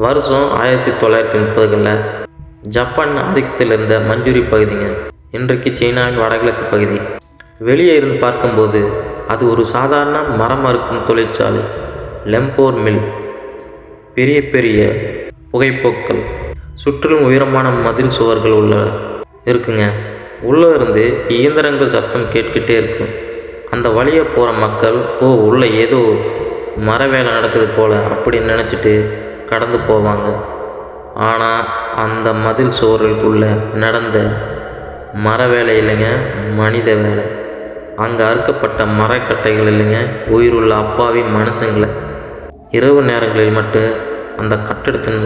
வருஷம் 1930களில் ஜப்பான் ஆதிக்கத்தில் இருந்த மஞ்சூரி பகுதிங்க இன்றைக்கு சீனாவின் வடகிழக்கு பகுதி. வெளியே இருந்து பார்க்கும்போது அது ஒரு சாதாரண மரம் அறுக்கும் தொழிற்சாலை. லெம்போர் மில், பெரிய பெரிய புகைப்போக்கள், சுற்றிலும் உயரமான மதில் சுவர்கள் இருக்குங்க. உள்ளே இருந்து இயந்திரங்கள் சத்தம் கேட்டுக்கிட்டே இருக்கும். அந்த வழியை போகிற மக்கள் உள்ளே ஏதோ மர வேலை நடக்குது போல் அப்படின்னு நினச்சிட்டு கடந்து போவாங்க. ஆனால் அந்த மதில் சுவர்களுக்குள்ளே நடந்த மர வேலை இல்லைங்க, மனித வேலை. அங்கே அறுக்கப்பட்ட மரக்கட்டைகள் இல்லைங்க, உயிருள்ள அப்பாவி மனுஷங்களை. இரவு நேரங்களில் மட்டும் அந்த கட்டிடத்தின்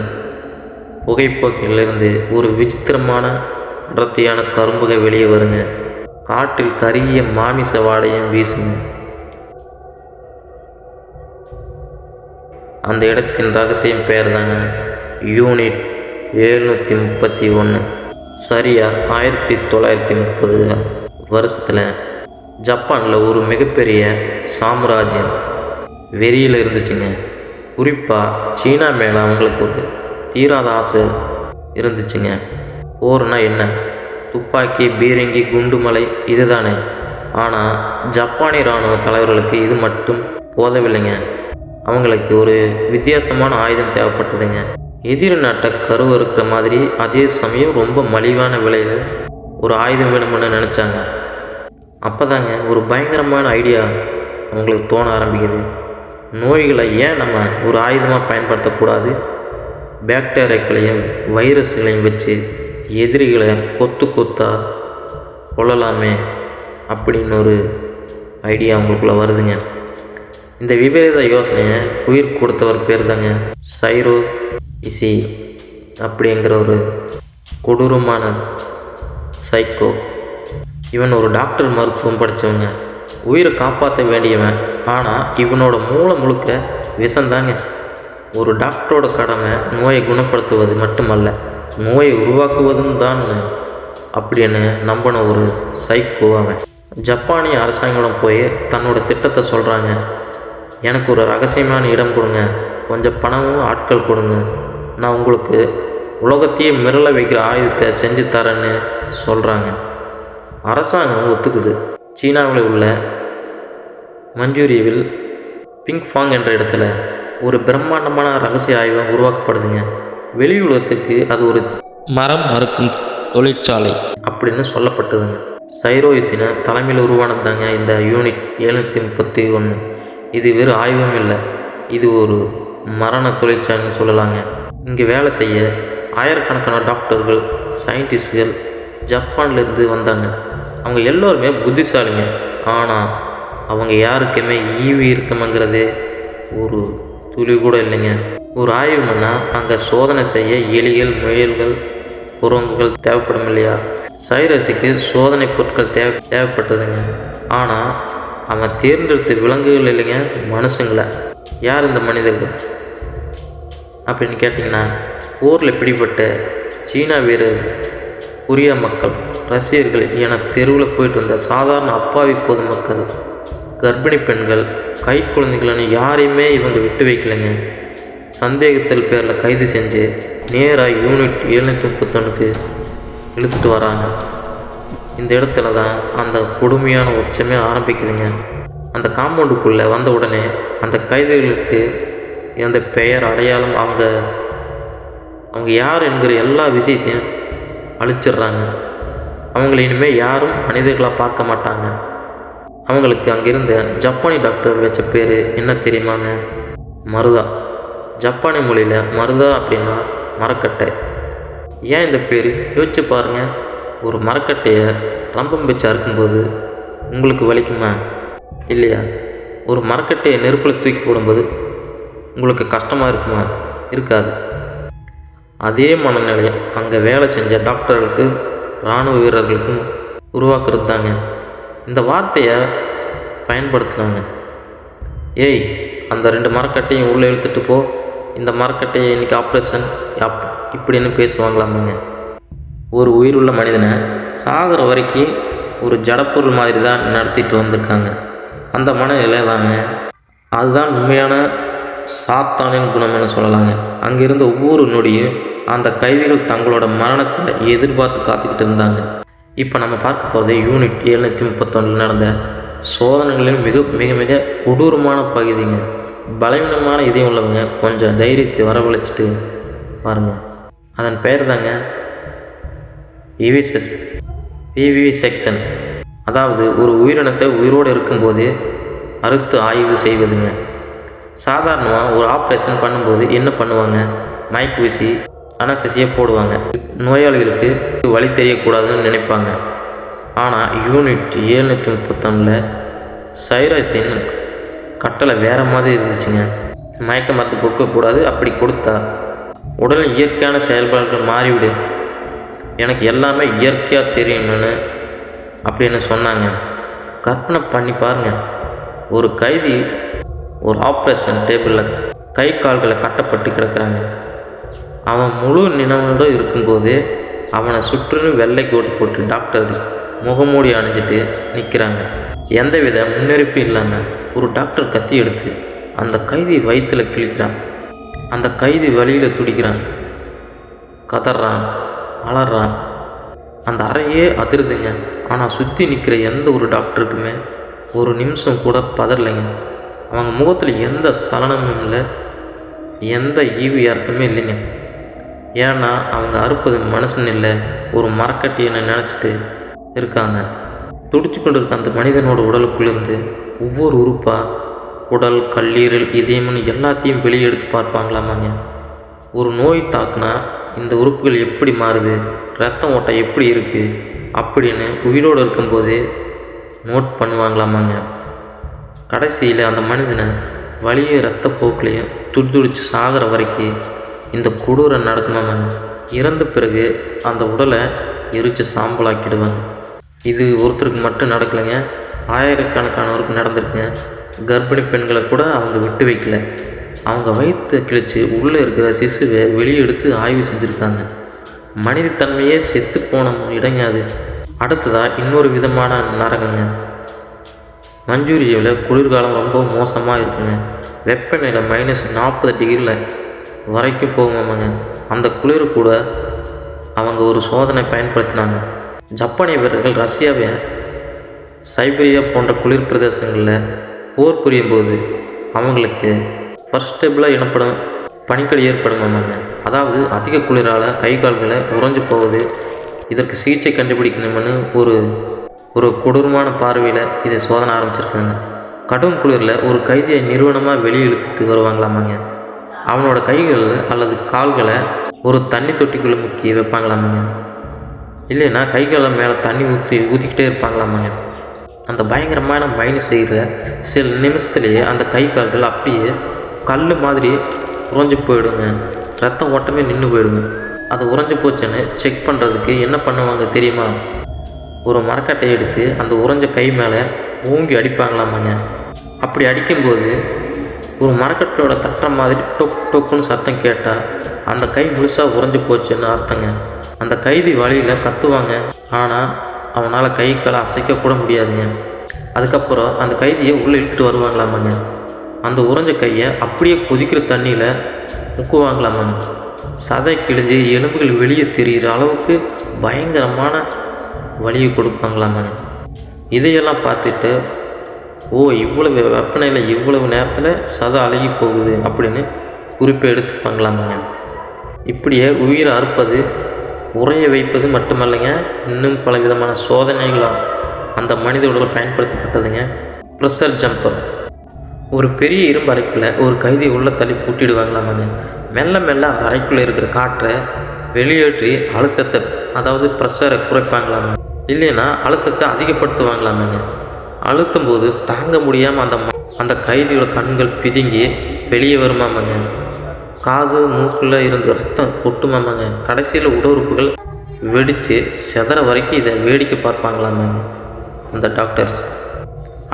புகைப்போக்கிலிருந்து ஒரு விசித்திரமான அடர்த்தியான கரும்புகை வெளியே வருங்க. காட்டில் கருகிய மாமிச வாடையும் வீசுங்க. அந்த இடத்தின் ரகசியம் பெயர் தாங்க யூனிட் 731. சரியா 1930 வருஷத்தில் ஜப்பானில் ஒரு மிகப்பெரிய சாம்ராஜ்யம் வெறியில் இருந்துச்சுங்க. குறிப்பாக சீனா மேலே அவங்களுக்கு ஒரு தீராத ஆசை இருந்துச்சுங்க. போர்னா என்ன, துப்பாக்கி, பீரங்கி, குண்டுமலை இதுதானே. ஆனால் ஜப்பானிய இராணுவ தலைவர்களுக்கு இது மட்டும் போதவில்லைங்க. அவங்களுக்கு ஒரு வித்தியாசமான ஆயுதம் தேவைப்பட்டதுங்க. எதிரி நாட்டை கருவறுக்கிற மாதிரி, அதே சமயம் ரொம்ப மலிவான விலையில் ஒரு ஆயுதம் வேணும்னு நினச்சாங்க. அப்போ தாங்க ஒரு பயங்கரமான ஐடியா அவங்களுக்கு தோண ஆரம்பிக்குது. நோய்களை ஏன் நம்ம ஒரு ஆயுதமாக பயன்படுத்தக்கூடாது? பாக்டீரியாக்களையும் வைரஸ்களையும் வச்சு எதிரிகளை கொத்தா கொள்ளலாமே அப்படின்னு ஒரு ஐடியா அவங்களுக்குள்ளே வருதுங்க. இந்த விபரீத யோசனையை உயிர் கொடுத்தவர் பேர் தாங்க சைரோ இசி அப்படிங்கிற ஒரு கொடூரமான சைக்கோ. இவன் ஒரு டாக்டர், மருத்துவம் படித்தவங்க, உயிரை காப்பாற்ற வேண்டியவன். ஆனால் இவனோட மூளை முழுக்க விஷந்தாங்க. ஒரு டாக்டரோட கடமை நோயை குணப்படுத்துவது மட்டுமல்ல, நோயை உருவாக்குவதும் தான் அப்படின்னு நம்பின ஒரு சைக்கோ அவன். ஜப்பானிய அரசாங்கம் போய் தன்னோட திட்டத்தை சொல்கிறாங்க. எனக்கு ஒரு ரகசியமான இடம் கொடுங்க, கொஞ்சம் பணமும் ஆட்கள் கொடுங்க, நான் உங்களுக்கு உலகத்தையே மிரள வைக்கிற ஆயுதத்தை செஞ்சு தரேன்னு சொல்கிறாங்க. அரசாங்கம் ஒத்துக்குது. சீனாவில் உள்ள மஞ்சூரியாவில் பிங்ஃபாங் என்ற இடத்துல ஒரு பிரம்மாண்டமான ரகசிய ஆயுதம் உருவாக்கப்படுதுங்க. வெளி உலகத்துக்கு அது ஒரு மரம் அறுக்கும் தொழிற்சாலை அப்படின்னு சொல்லப்பட்டதுங்க. சைரோ இசின தலைமையில் உருவானது தாங்க இந்த யூனிட் 731. இது வெறும் ஆய்வும் இல்லை, இது ஒரு மரண தொழிற்சாலைன்னு சொல்லலாங்க. இங்கே வேலை செய்ய ஆயிரக்கணக்கான டாக்டர்கள், சயின்டிஸ்டுகள் ஜப்பான்லேருந்து வந்தாங்க. அவங்க எல்லோருமே புத்திசாலிங்க. ஆனால் அவங்க யாருக்குமே ஈவி இருக்கணுங்கிறதே ஒரு துளி கூட இல்லைங்க. ஒரு ஆய்வுன்னா அங்கே சோதனை செய்ய எலிகள், முயல்கள், குரங்குகள் தேவைப்படும் இல்லையா? சைரஸுக்கு சோதனை பொருட்கள் தேவைப்பட்டதுங்க. ஆனால் அவன் தேர்ந்தெடுத்த விலங்குகள் இல்லைங்க, மனுஷங்களை. யார் இந்த மனிதர்கள் அப்படின்னு கேட்டிங்கன்னா, போரில் பிடிப்பட்ட சீனா வீரர்கள், கொரிய மக்கள், ரஷ்யர்கள் என தெருவில் போயிட்டு வந்த சாதாரண அப்பாவி பொதுமக்கள், கர்ப்பிணி பெண்கள், கை குழந்தைகள்னு யாரையுமே இவங்க விட்டு வைக்கலைங்க. சந்தேகத்தில் பேரில் கைது செஞ்சு நேராக யூனிட் 731க்கு இழுத்துட்டு வராங்க. இந்த இடத்துல தான் அந்த கொடுமையான உச்சமே ஆரம்பிக்குதுங்க. அந்த காம்பவுண்டுக்குள்ளே வந்த உடனே அந்த கைதிகளுக்கு அந்த பெயர், அடையாளம், அவங்க யார் என்கிற எல்லா விஷயத்தையும் அழிச்சிடுறாங்க. அவங்கள இனிமேல் யாரும் மனிதர்களாக பார்க்க மாட்டாங்க. அவங்களுக்கு அங்கிருந்த ஜப்பானி டாக்டர் வச்ச பேர் என்ன தெரியுமாங்க? மருதா. ஜப்பானிய மொழியில் மருதா அப்படின்னா மரக்கட்டை. ஏன் இந்த பேர் யோசிச்சு பாருங்கள். ஒரு மரக்கட்டையை ரம்பம் வச்சு அறுக்கும்போது உங்களுக்கு வலிக்குமா? இல்லையா? ஒரு மரக்கட்டையை நெருப்பில் தூக்கி போடும்போது உங்களுக்கு கஷ்டமாக இருக்குமா? இருக்காது. அதே மனநிலையை அங்கே வேலை செஞ்ச டாக்டர்களுக்கு, இராணுவ வீரர்களுக்கும் உருவாக்குறது தாங்க. இந்த வார்த்தையை பயன்படுத்தினாங்க. ஏய், அந்த 2 மரக்கட்டையும் உள்ளே இழுத்துட்டு போ, இந்த மரக்கட்டையை இன்றைக்கி ஆப்ரேஷன் இப்படின்னு பேசுவாங்களாமாங்க. ஒரு உயிருள்ள மனிதனை சாகிற வரைக்கும் ஒரு ஜடப்பொருள் மாதிரி தான் நடத்திட்டு வந்திருக்காங்க. அந்த மனநிலை தாங்க, அதுதான் உண்மையான சாத்தானின் குணம்னு சொல்லலாங்க. அங்கே இருந்த ஒவ்வொரு நொடியும் அந்த கைதிகள் தங்களோட மரணத்தை எதிர்பார்த்து காத்துக்கிட்டு இருந்தாங்க. இப்போ நம்ம பார்க்க போகிறது யூனிட் 731 நடந்த சோதனைகளின் மிக மிக மிக கொடூரமான பகுதிங்க. பலவீனமான இதயம் உள்ளவங்க கொஞ்சம் தைரியத்தை வரவழைச்சிட்டு பாருங்கள். அதன் பெயர் தாங்க விவிசெக்ஷன். அதாவது ஒரு உயிரினத்தை உயிரோடு இருக்கும்போது அறுத்து ஆய்வு செய்வதுங்க. சாதாரணமாக ஒரு ஆப்ரேஷன் பண்ணும்போது என்ன பண்ணுவாங்க, மயக்கு வீசி அனஸ்தீசியா போடுவாங்க. நோயாளிகளுக்கு வழி தெரியக்கூடாதுன்னு நினைப்பாங்க. ஆனால் யூனிட் 731 சைரஸின் கட்டளை வேறு மாதிரி இருந்துச்சுங்க. மயக்க மருந்து கொடுக்கக்கூடாது, அப்படி கொடுத்தா உடலில் இயற்கையான செயல்பாடுகள் மாறிவிடு, எனக்கு எல்லாமே இயற்கையாக தெரியணும்னு அப்படின்னு சொன்னாங்க. கற்பனை பண்ணி பாருங்கள், ஒரு கைதி ஒரு ஆப்ரேஷன் டேபிளில் கை கால்களை கட்டப்பட்டு கிடக்கிறாங்க. அவன் முழு நினைவோடு இருக்கும்போது அவனை சுற்றிலும் வெள்ளை கோட்டு போட்டு டாக்டர் முகமூடி அணிஞ்சிட்டு நிற்கிறாங்க. எந்தவித முன்னெடுப்பு இல்லாமல் ஒரு டாக்டர் கத்தி எடுத்து அந்த கைதி வயிற்றில் கிழிக்கிறான். அந்த கைதி வலியில் துடிக்கிறான், கதறான், அலறான். அந்த அறையே அதிருதுங்க. ஆனால் சுற்றி நிற்கிற எந்த ஒரு டாக்டருக்குமே ஒரு நிமிஷம் கூட பதறலைங்க. அவங்க முகத்தில் எந்த சலனமும் இல்லை, எந்த ஈவியாருக்குமே இல்லைங்க. ஏன்னா அவங்க அறுப்பது மனுஷன் இல்லை, ஒரு மரக்கட்டியை நினச்சிட்டு இருக்காங்க. துடிச்சு கொண்டு இருக்க அந்த மனிதனோட உடலுக்குள்ளேருந்து ஒவ்வொரு உறுப்பாக உடல், கல்லீரல், இதயம்னு எல்லாத்தையும் வெளியே எடுத்து பார்ப்பாங்களாமாங்க. ஒரு நோய் தாக்குனா இந்த உறுப்புகள் எப்படி மாறுது, ரத்தம் ஓட்டம் எப்படி இருக்குது அப்படின்னு உயிரோடு இருக்கும்போதே நோட் பண்ணுவாங்களாமாங்க. கடைசியில் அந்த மனிதனை வலிய இரத்தப்போக்கிலையும் துடிச்சு சாகிற வரைக்கும் இந்த கொடூரம் நடக்குமாங்க. இறந்த பிறகு அந்த உடலை எரித்து சாம்பலாக்கிடுவாங்க. இது ஒருத்தருக்கு மட்டும் நடக்கலைங்க, ஆயிரக்கணக்கானவருக்கு நடந்திருக்குங்க. கர்ப்பிணி பெண்களை கூட அவங்க விட்டு வைக்கல. அவங்க வயிற்று கிழிச்சு உள்ளே இருக்கிற சிசுவை வெளியே எடுத்து ஆய்வு செஞ்சுருக்காங்க. மனிதத்தன்மையே செத்து போன இடங்க அது. அடுத்ததாக இன்னொரு விதமான நரகங்க. மஞ்சூரியாவில் குளிர்காலம் ரொம்ப மோசமாக இருக்குங்க. வெப்பநிலை -40 டிகிரியில் வரைக்கும் போகுமாங்க. அந்த குளிர் கூட அவங்க ஒரு சோதனை பயன்படுத்தினாங்க. ஜப்பானிய வீரர்கள் ரஷ்யாவை சைபீரியா போன்ற குளிர் பிரதேசங்களில் போர் புரியும் போது அவங்களுக்கு ஃபர்ஸ்டபிளாக எனப்படும் பனிக்கடி ஏற்படுமாங்க. அதாவது அதிக குளிரால் கை கால்களை உறைஞ்சு போகுது. இதற்கு சிகிச்சை கண்டுபிடிக்கணும்னு ஒரு கொடூரமான பார்வையில் இதை சோதனை ஆரம்பிச்சிருக்காங்க. கடும் குளிரில் ஒரு கைதியை நிறுவனமாக வெளியே இழுத்துட்டு வருவாங்களாமாங்க. அவனோட கைகள் அல்லது கால்களை ஒரு தண்ணி தொட்டிக்குள்ளே முக்கி வைப்பாங்களாமாங்க. இல்லைன்னா கைகளை மேலே தண்ணி ஊற்றிக்கிட்டே இருப்பாங்களாமாங்க. அந்த பயங்கரமான -டிகிரியில் சில நிமிஷத்துலேயே அந்த கை கால்கள் அப்படியே கல் மாதிரி உறைஞ்சி போயிடுங்க. ரத்த ஓட்டமே நின்று போயிடுங்க. அது உறைஞ்சி போச்சுன்னு செக் பண்ணுறதுக்கு என்ன பண்ணுவாங்க தெரியுமா, ஒரு மரக்கட்டையை எடுத்து அந்த உறைஞ்ச கை மேலே ஓங்கி அடிப்பாங்களாமாங்க. அப்படி அடிக்கும்போது ஒரு மரக்கட்டையோட தட்டுற மாதிரி டொக் டொக்குன்னு சத்தம் கேட்டால் அந்த கை முழுசாக உறைஞ்சி போச்சுன்னு அர்த்தங்க. அந்த கைதி வழியில் கத்துவாங்க, ஆனால் அவனால் கை காலை அசைக்கக்கூட முடியாதுங்க. அதுக்கப்புறம் அந்த கைதியை உள்ளே இழுத்துட்டு வருவாங்களாமாங்க. அந்த உறைஞ்ச கையை அப்படியே கொதிக்கிற தண்ணியில் முக்குவாங்களாமாங்க. சதை கிழிஞ்சு எலும்புகள் வெளியே தெரிகிற அளவுக்கு பயங்கரமான வலியை கொடுப்பாங்களாமாங்க. இதையெல்லாம் பார்த்துட்டு, ஓ இவ்வளவு வெப்பநிலை இவ்வளவு நேரத்தில் சதை அழுகி போகுது அப்படின்னு குறிப்பை எடுத்துப்பாங்களாமாங்க. இப்படியே உயிரை அறுப்பது, உறைய வைப்பது மட்டுமல்லைங்க, இன்னும் பல விதமான சோதனைகளாக அந்த மனித உடல் பயன்படுத்தப்பட்டதுங்க. Pressure jumper. ஒரு பெரிய இரும்பு அறைக்குள்ளே ஒரு கைதி உள்ள தள்ளி பூட்டிடுவாங்களாமாங்க. மெல்ல மெல்ல அந்த அறைக்குள்ளே இருக்கிற காற்றை வெளியேற்றி அழுத்தத்தை, அதாவது ப்ரெஷரை குறைப்பாங்களாமாங்க. இல்லைன்னா அழுத்தத்தை அதிகப்படுத்துவாங்களாமாங்க. அழுத்தும் போது தாங்க முடியாமல் அந்த கைதியோட கண்கள் பிதுங்கி வெளியே வருமாமாங்க. காது மூக்கில் இருந்து ரத்தம் கொட்டுமாமாங்க. கடைசியில் உடலுறுப்புகள் வெடித்து செதற வரைக்கும் இதை வேடிக்கை பார்ப்பாங்களாமாங்க அந்த டாக்டர்ஸ்.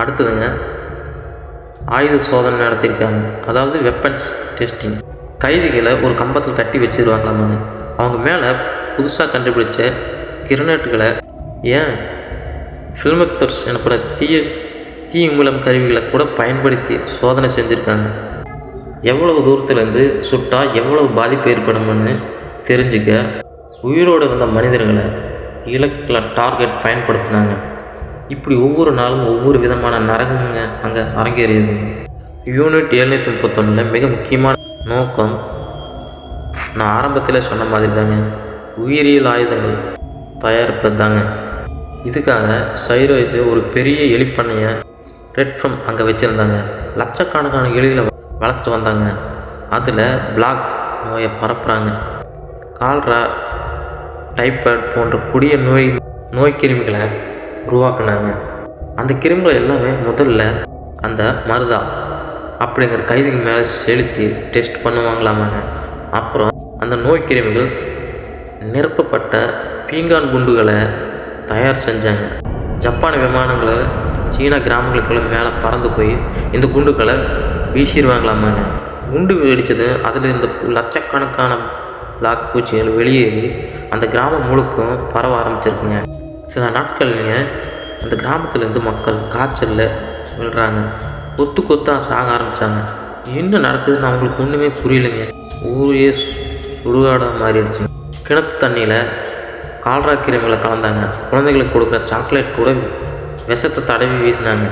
அடுத்ததுங்க, ஆயுத சோதனை நடத்தியிருக்காங்க. அதாவது வெப்பன்ஸ் டெஸ்டிங். கைதிகளை ஒரு கம்பத்தில் கட்டி வச்சுருவாங்களாமாங்க. அவங்க மேலே புதுசாக கண்டுபிடிச்ச கிரனேட்டுகளை, ஏன் ஃபில்மெக்டர்ஸ் எனப்பட தீ மூலம் கருவிகளை கூட பயன்படுத்தி சோதனை செஞ்சுருக்காங்க. எவ்வளவு தூரத்துலேருந்து சுட்டால் எவ்வளவு பாதிப்பு ஏற்படும்னு தெரிஞ்சுக்க உயிரோடு இருந்த மனிதர்களை இலக்குகளை டார்கெட் பயன்படுத்தினாங்க. இப்படி ஒவ்வொரு நாளும் ஒவ்வொரு விதமான நரகங்க அங்கே அரங்கேறியது. யூனிட் 731 மிக முக்கியமான நோக்கம் நான் ஆரம்பத்தில் சொன்ன மாதிரி தாங்க, உயிரியல் ஆயுதங்கள் தயாரிப்பது தாங்க. இதுக்காக சைரோஸு ஒரு பெரிய எலிப்பண்ணையை ரெட் ஃபார்ம் அங்கே வச்சுருந்தாங்க. லட்சக்கணக்கான எலிகளை வளர்த்துட்டு வந்தாங்க. அதில் பிளாக் நோயை பரப்புகிறாங்க. கால்ரா, டைபாய்டு போன்ற கொடிய நோய் கிருமிகளை உருவாக்குனாங்க. அந்த கிருமிகளை எல்லாமே முதல்ல அந்த மருதா அப்படிங்கிற கைதிக்கு மேலே செலுத்தி டெஸ்ட் பண்ணுவாங்களாமாங்க. அப்புறம் அந்த நோய் கிருமிகள் நிரப்பப்பட்ட பீங்கான் குண்டுகளை தயார் செஞ்சாங்க. ஜப்பான் விமானங்களை சீனா கிராமங்களுக்குள்ள மேலே பறந்து போய் இந்த குண்டுகளை வீசிடுவாங்களாமாங்க. குண்டு வெடித்தது அதில் இந்த லட்சக்கணக்கான பிளாக் பூச்சிகள் வெளியேறி அந்த கிராமம் முழுக்கும் பரவ ஆரம்பிச்சிருக்குங்க. சில நாட்கள்லைங்க அந்த கிராமத்துலேருந்து மக்கள் காய்ச்சலில் விழுறாங்க. கொத்து கொத்தாக சாக ஆரம்பித்தாங்க. என்ன நடக்குதுன்னு அவங்களுக்கு ஒன்றுமே புரியலைங்க. ஊரே சுடுகாடாக மாறிடுச்சு. கிணத்து தண்ணியில் கால்ரா கிருமிகளை கலந்தாங்க. குழந்தைங்களுக்கு கொடுக்குற சாக்லேட் கூட விஷத்தை தடவி வீசினாங்க.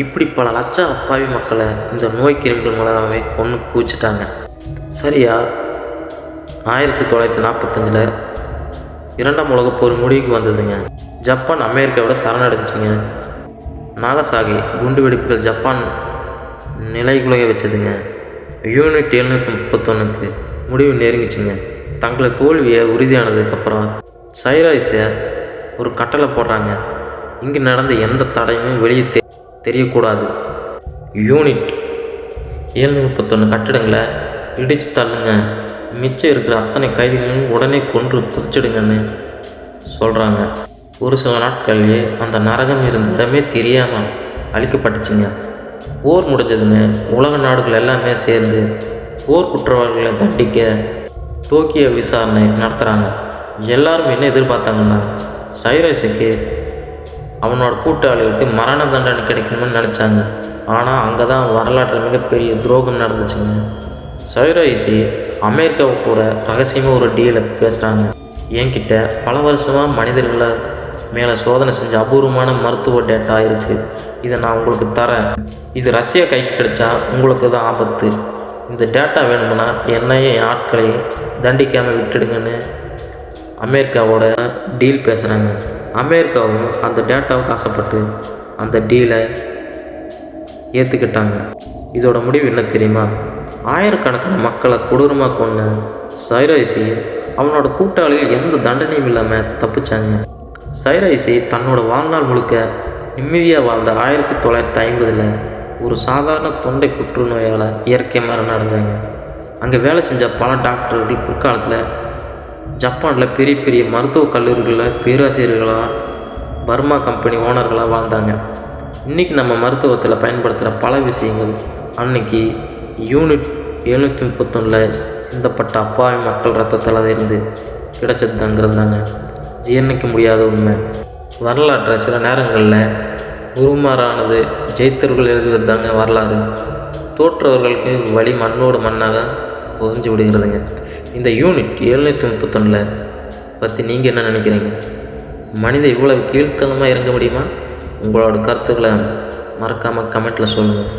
இப்படி பல லட்சம் அப்பாவி மக்களை இந்த நோய் கிருமிகள் மூலமாகவே கொன்று குவிச்சிட்டாங்க. சரியா 1945 இரண்டாம் உலகப் போர் முடிவுக்கு வந்ததுங்க. ஜப்பான் அமெரிக்காவோட சரணடைஞ்சிங்க. நாகசாகி குண்டு வெடிப்புகள் ஜப்பான் நிலைகுலைய வச்சதுங்க. யூனிட் 731 முடிவு நெருங்கிச்சுங்க. தங்களை தோல்வியை உறுதியானதுக்கப்புறம் சைரோஸை ஒரு கட்டளை போடுறாங்க. இங்கே நடந்த எந்த தடையுமே வெளியே தெரியக்கூடாது. யூனிட் 731 கட்டிடங்களை இடித்து தள்ளுங்க, மிச்சம் இருக்கிற அத்தனை கைதிகளையும் உடனே கொன்று புதிச்சிடுங்கன்னு சொல்கிறாங்க. ஒரு சில நாட்கள்லேயே அந்த நரகம் இருந்த இடமே தெரியாமல் அழிக்கப்பட்டுச்சுங்க. போர் முடிஞ்சதுன்னு உலக நாடுகள் எல்லாமே சேர்ந்து போர் குற்றவாளிகளை தண்டிக்க டோக்கியோ விசாரணை நடத்துகிறாங்க. எல்லாரும் என்ன எதிர்பார்த்தாங்கன்னா சைரோஸுக்கு அவனோட கூட்டாளிகளுக்கு மரண தண்டனை கிடைக்கணும்னு நினச்சாங்க. ஆனால் அங்கே தான் வரலாற்றில் மிகப்பெரிய துரோகம் நடந்துச்சுங்க. சைரோஸு அமெரிக்காவை கூட ரகசியமாக ஒரு டீலை பேசுகிறாங்க. என்கிட்ட பல வருஷமாக மனிதர்களை மேலே சோதனை செஞ்ச அபூர்வமான மருத்துவ டேட்டா இருக்குது. இதை நான் உங்களுக்கு தரேன். இது ரஷ்யா கைக்கு கிடைச்சா உங்களுக்கு தான் ஆபத்து. இந்த டேட்டா வேணும்னா என்னையும் என் ஆட்களையும் தண்டிக்காமல் விட்டுடுங்கன்னு அமெரிக்காவோட டீல் பேசுகிறாங்க. அமெரிக்காவும் அந்த டேட்டாவுக்கு ஆசைப்பட்டு அந்த டீலை ஏற்றுக்கிட்டாங்க. இதோட முடிவு என்ன தெரியுமா? ஆயிரக்கணக்கான மக்களை கொடூரமாக கொண்ட சைரோஸு அவனோட கூட்டாளிகள் எந்த தண்டனையும் இல்லாமல் தப்பிச்சாங்க. சைரோஸு தன்னோட வாழ்நாள் முழுக்க நிம்மதியாக வாழ்ந்த 1950 ஒரு சாதாரண தொண்டை புற்றுநோயால் இயற்கை மரணம் அடைஞ்சாங்க. அங்கே வேலை செஞ்ச பல டாக்டர்கள் பிற்காலத்தில் ஜப்பானில் பெரிய பெரிய மருத்துவக் கல்லூரிகளில் பேராசிரியர்களாக, பர்மா கம்பெனி ஓனர்களாக வாழ்ந்தாங்க. இன்றைக்கி நம்ம மருத்துவத்தில் பயன்படுத்துகிற பல விஷயங்கள் அன்னைக்கு யூனிட் 731 சிந்தப்பட்ட அப்பாவி மக்கள் ரத்தத்தில் இருந்து கிடைச்சதுங்கிறது தாங்க ஜீர்ணிக்க முடியாத உண்மை. வரலாற்றை சில நேரங்களில் உருமாறானது ஜெயித்தவர்கள் எழுதுவது தாங்க வரலாறு. தோற்றவர்களுக்கு வழி மண்ணோடு மண்ணாக புதஞ்சு விடுகிறதுங்க. இந்த யூனிட் 731 பற்றி நீங்கள் என்ன நினைக்கிறீங்க? மனிதன் இவ்வளவு கீழ்த்தனமாக இறங்க முடியுமா? உங்களோட கருத்துக்களை மறக்காமல் கமெண்ட்டில் சொல்லுங்கள்.